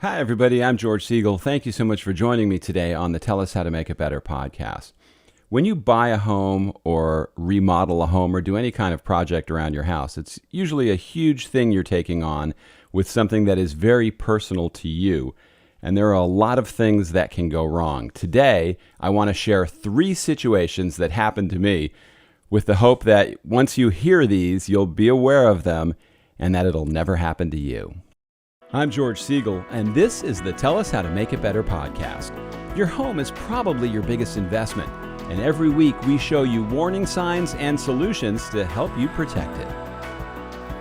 Hi, everybody. I'm George Siegal. Thank you so much for joining me today on the Tell Us How to Make It Better podcast. When you buy a home or remodel a home or do any kind of project around your house, it's usually a huge thing you're taking on with something that is very personal to you. And there are a lot of things that can go wrong. Today, I want to share 3 situations that happened to me with the hope that once you hear these, you'll be aware of them and that it'll never happen to you. I'm George Siegal, and this is the Tell Us How to Make It Better podcast. Your home is probably your biggest investment, and every week we show you warning signs and solutions to help you protect it.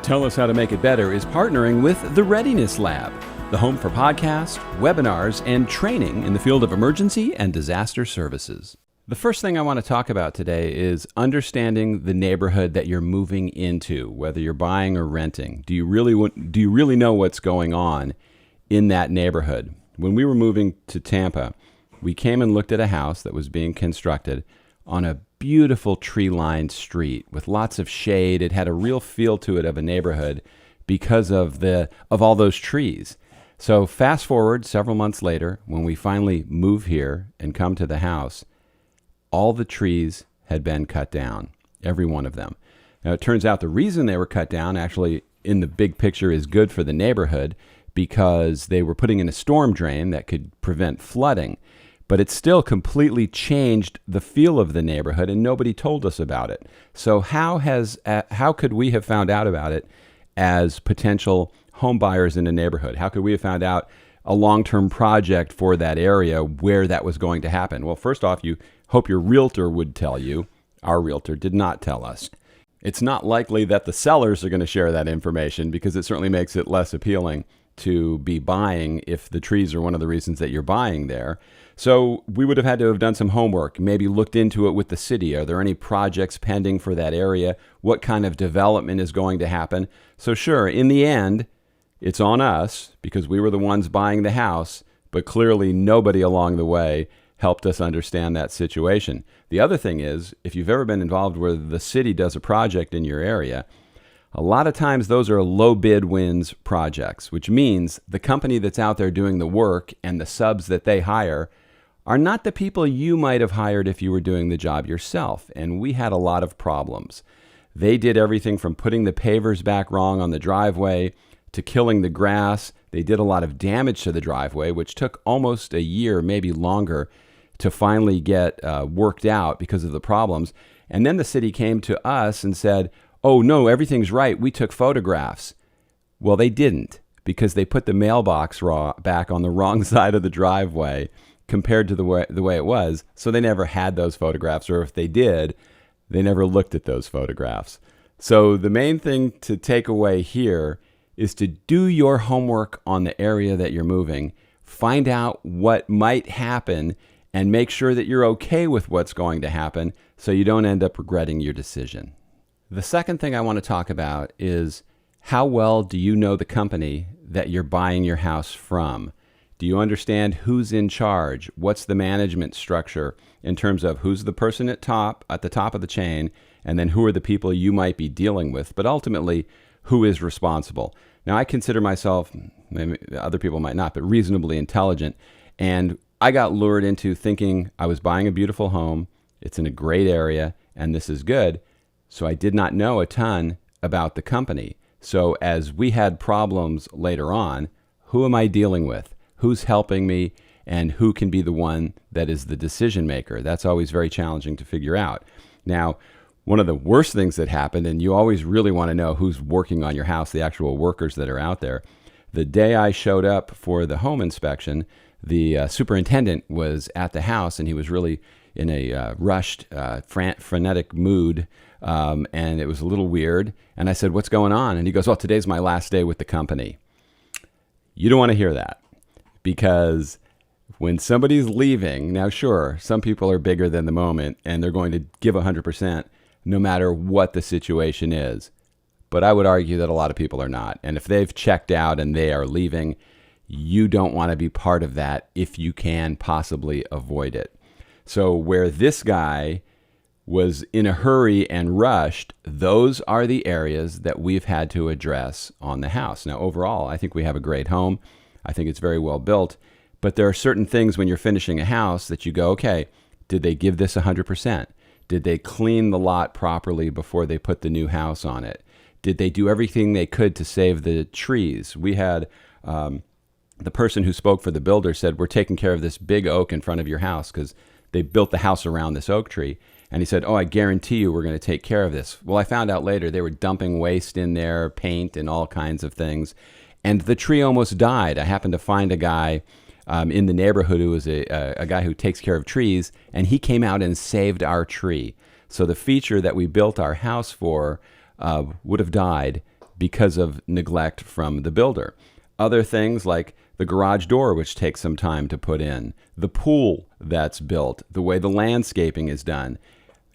Tell Us How to Make It Better is partnering with the Readiness Lab, the home for podcasts, webinars, and training in the field of emergency and disaster services. The first thing I want to talk about today is understanding the neighborhood that you're moving into, whether you're buying or renting. Do you really know what's going on in that neighborhood? When we were moving to Tampa, we came and looked at a house that was being constructed on a beautiful tree-lined street with lots of shade. It had a real feel to it of a neighborhood because of all those trees. So fast forward several months later, when we finally move here and come to the house, all the trees had been cut down, every one of them. Now, it turns out the reason they were cut down actually in the big picture is good for the neighborhood because they were putting in a storm drain that could prevent flooding. But it still completely changed the feel of the neighborhood, and nobody told us about it. So how could we have found out about it as potential home buyers in a neighborhood? How could we have found out a long-term project for that area where that was going to happen? Well, first off, you hope your realtor would tell you. Our realtor did not tell us. It's not likely that the sellers are going to share that information because it certainly makes it less appealing to be buying if the trees are one of the reasons that you're buying there. So we would have had to have done some homework, maybe looked into it with the city. Are there any projects pending for that area? What kind of development is going to happen? So sure, in the end, it's on us because we were the ones buying the house, but clearly nobody along the way helped us understand that situation. The other thing is, if you've ever been involved where the city does a project in your area, a lot of times those are low bid wins projects, which means the company that's out there doing the work and the subs that they hire are not the people you might have hired if you were doing the job yourself. And we had a lot of problems. They did everything from putting the pavers back wrong on the driveway to killing the grass. They did a lot of damage to the driveway, which took almost a year, maybe longer, to finally get worked out because of the problems. And then the city came to us and said, oh, no, everything's right. We took photographs. Well, they didn't because they put the mailbox back on the wrong side of the driveway compared to the way it was. So they never had those photographs, or if they did, they never looked at those photographs. So the main thing to take away here is to do your homework on the area that you're moving, find out what might happen, and make sure that you're okay with what's going to happen so you don't end up regretting your decision. The second thing I want to talk about is how well do you know the company that you're buying your house from? Do you understand who's in charge? What's the management structure in terms of who's the person at the top of the chain, and then who are the people you might be dealing with, but ultimately who is responsible? Now, I consider myself, maybe other people might not, but reasonably intelligent, and I got lured into thinking I was buying a beautiful home, it's in a great area, and this is good. So I did not know a ton about the company. So as we had problems later on, who am I dealing with? Who's helping me? And who can be the one that is the decision maker? That's always very challenging to figure out. Now, one of the worst things that happened, and you always really want to know who's working on your house, the actual workers that are out there. The day I showed up for the home inspection, the superintendent was at the house, and he was really in a rushed, frenetic mood, and it was a little weird. And I said, what's going on? And he goes, well, today's my last day with the company. You don't want to hear that, because when somebody's leaving, now sure, some people are bigger than the moment, and they're going to give 100% no matter what the situation is. But I would argue that a lot of people are not. And if they've checked out and they are leaving, you don't want to be part of that if you can possibly avoid it. So where this guy was in a hurry and rushed, those are the areas that we've had to address on the house. Now, overall, I think we have a great home. I think it's very well built. But there are certain things when you're finishing a house that you go, okay, did they give this 100%? Did they clean the lot properly before they put the new house on it? Did they do everything they could to save the trees? We had the person who spoke for the builder said, we're taking care of this big oak in front of your house because they built the house around this oak tree. And he said, oh, I guarantee you we're going to take care of this. Well, I found out later they were dumping waste in there, paint and all kinds of things. And the tree almost died. I happened to find a guy in the neighborhood who was a guy who takes care of trees, and he came out and saved our tree. So the feature that we built our house for would have died because of neglect from the builder. Other things like the garage door, which takes some time to put in, the pool that's built, the way the landscaping is done.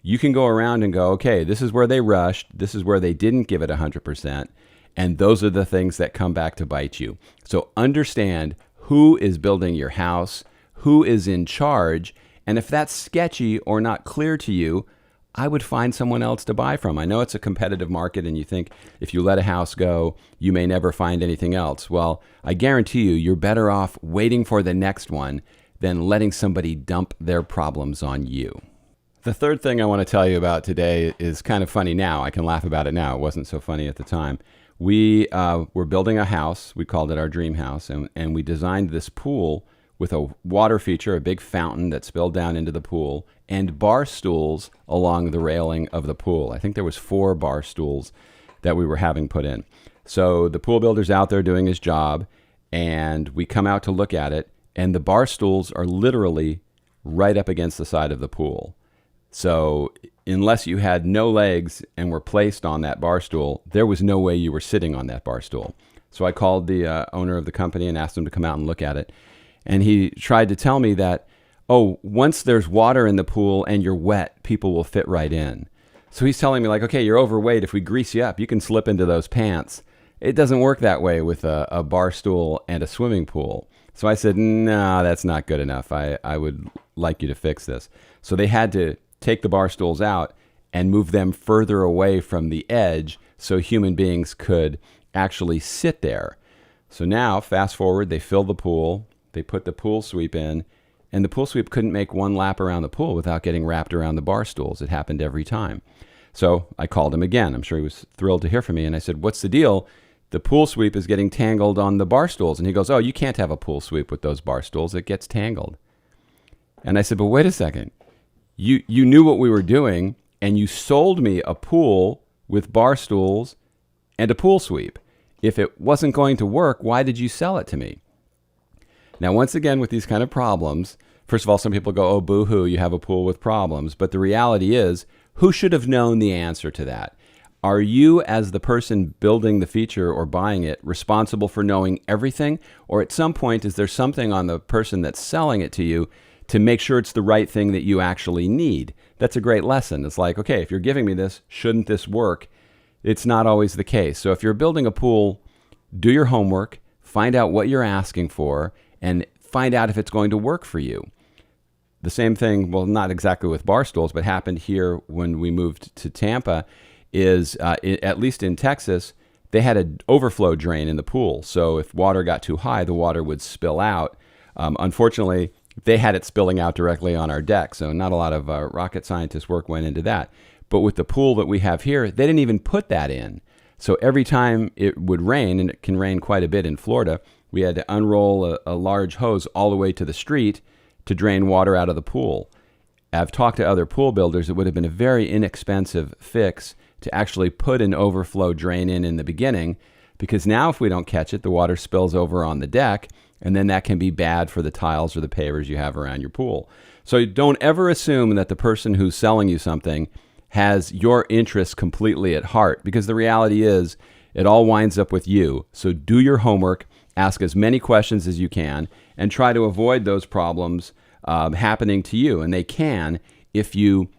You can go around and go, okay, this is where they rushed, this is where they didn't give it 100%, and those are the things that come back to bite you. So understand who is building your house, who is in charge, and if that's sketchy or not clear to you, I would find someone else to buy from. I know it's a competitive market and you think if you let a house go, you may never find anything else. Well, I guarantee you, you're better off waiting for the next one than letting somebody dump their problems on you. The third thing I want to tell you about today is kind of funny now. I can laugh about it now. It wasn't so funny at the time. We were building a house. We called it our dream house, and we designed this pool with a water feature, a big fountain that spilled down into the pool, and bar stools along the railing of the pool. I think there was 4 bar stools that we were having put in. So the pool builder's out there doing his job, and we come out to look at it, and the bar stools are literally right up against the side of the pool. So unless you had no legs and were placed on that bar stool, there was no way you were sitting on that bar stool. So I called the owner of the company and asked him to come out and look at it. And he tried to tell me that, oh, once there's water in the pool and you're wet, people will fit right in. So he's telling me like, okay, you're overweight. If we grease you up, you can slip into those pants. It doesn't work that way with a bar stool and a swimming pool. So I said, no, that's not good enough. I would like you to fix this. So they had to take the bar stools out and move them further away from the edge so human beings could actually sit there. So now, fast forward, they fill the pool, they put the pool sweep in, and the pool sweep couldn't make one lap around the pool without getting wrapped around the bar stools. It happened every time. So I called him again. I'm sure he was thrilled to hear from me. And I said, what's the deal? The pool sweep is getting tangled on the bar stools. And he goes, oh, you can't have a pool sweep with those bar stools. It gets tangled. And I said, but wait a second. You knew what we were doing, and you sold me a pool with bar stools and a pool sweep. If it wasn't going to work, why did you sell it to me? Now, once again, with these kind of problems, first of all, some people go, oh, boo-hoo, you have a pool with problems. But the reality is, who should have known the answer to that? Are you, as the person building the feature or buying it, responsible for knowing everything? Or at some point, is there something on the person that's selling it to you to make sure it's the right thing that you actually need? That's a great lesson. It's like, okay, if you're giving me this, shouldn't this work? It's not always the case. So if you're building a pool, do your homework, find out what you're asking for, and find out if it's going to work for you. The same thing, well, not exactly with bar stools, but happened here when we moved to Tampa, is at least in Texas, they had an overflow drain in the pool. So if water got too high, the water would spill out. Unfortunately, they had it spilling out directly on our deck, so not a lot of rocket scientist work went into that. But with the pool that we have here, they didn't even put that in. So every time it would rain, and it can rain quite a bit in Florida, we had to unroll a large hose all the way to the street to drain water out of the pool. I've talked to other pool builders. It would have been a very inexpensive fix to actually put an overflow drain in the beginning, because now if we don't catch it, the water spills over on the deck, and then that can be bad for the tiles or the pavers you have around your pool. So don't ever assume that the person who's selling you something has your interests completely at heart, because the reality is it all winds up with you. So do your homework, ask as many questions as you can, and try to avoid those problems happening to you. And they can if you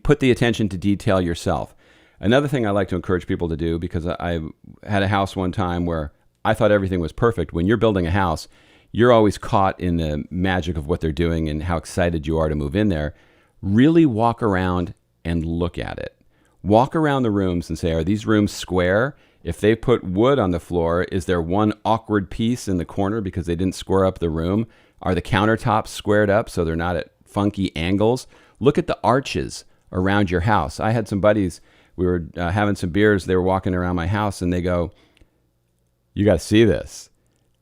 put the attention to detail yourself. Another thing I like to encourage people to do, because I had a house one time where I thought everything was perfect. When you're building a house, you're always caught in the magic of what they're doing and how excited you are to move in there. Really walk around and look at it. Walk around the rooms and say, are these rooms square? If they put wood on the floor, is there one awkward piece in the corner because they didn't square up the room? Are the countertops squared up so they're not at funky angles? Look at the arches around your house. I had some buddies, we were having some beers, they were walking around my house and they go, "You got to see this."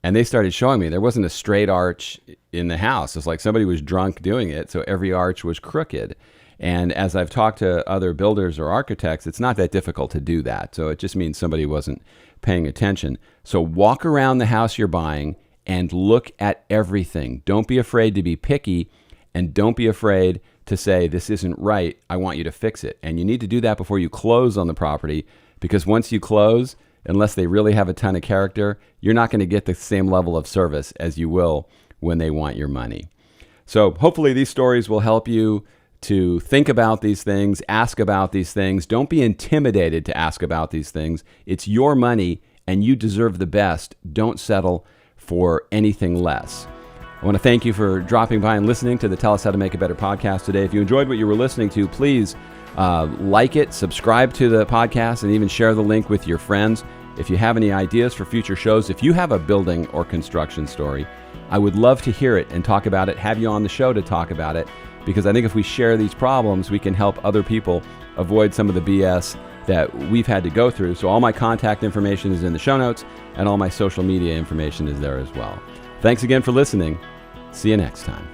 And they started showing me there wasn't a straight arch in the house. It's like somebody was drunk doing it, so every arch was crooked. And as I've talked to other builders or architects, it's not that difficult to do that. So it just means somebody wasn't paying attention. So walk around the house you're buying and look at everything. Don't be afraid to be picky, and don't be afraid to say, "This isn't right, I want you to fix it." And you need to do that before you close on the property, because once you close, unless they really have a ton of character, you're not going to get the same level of service as you will when they want your money. So hopefully these stories will help you to think about these things, ask about these things. Don't be intimidated to ask about these things. It's your money and you deserve the best. Don't settle for anything less. I want to thank you for dropping by and listening to the Tell Us How to Make It Better podcast today. If you enjoyed what you were listening to, please like it, subscribe to the podcast, and even share the link with your friends. If you have any ideas for future shows, if you have a building or construction story, I would love to hear it and talk about it, have you on the show to talk about it, because I think if we share these problems, we can help other people avoid some of the BS that we've had to go through. So all my contact information is in the show notes, and all my social media information is there as well. Thanks again for listening. See you next time.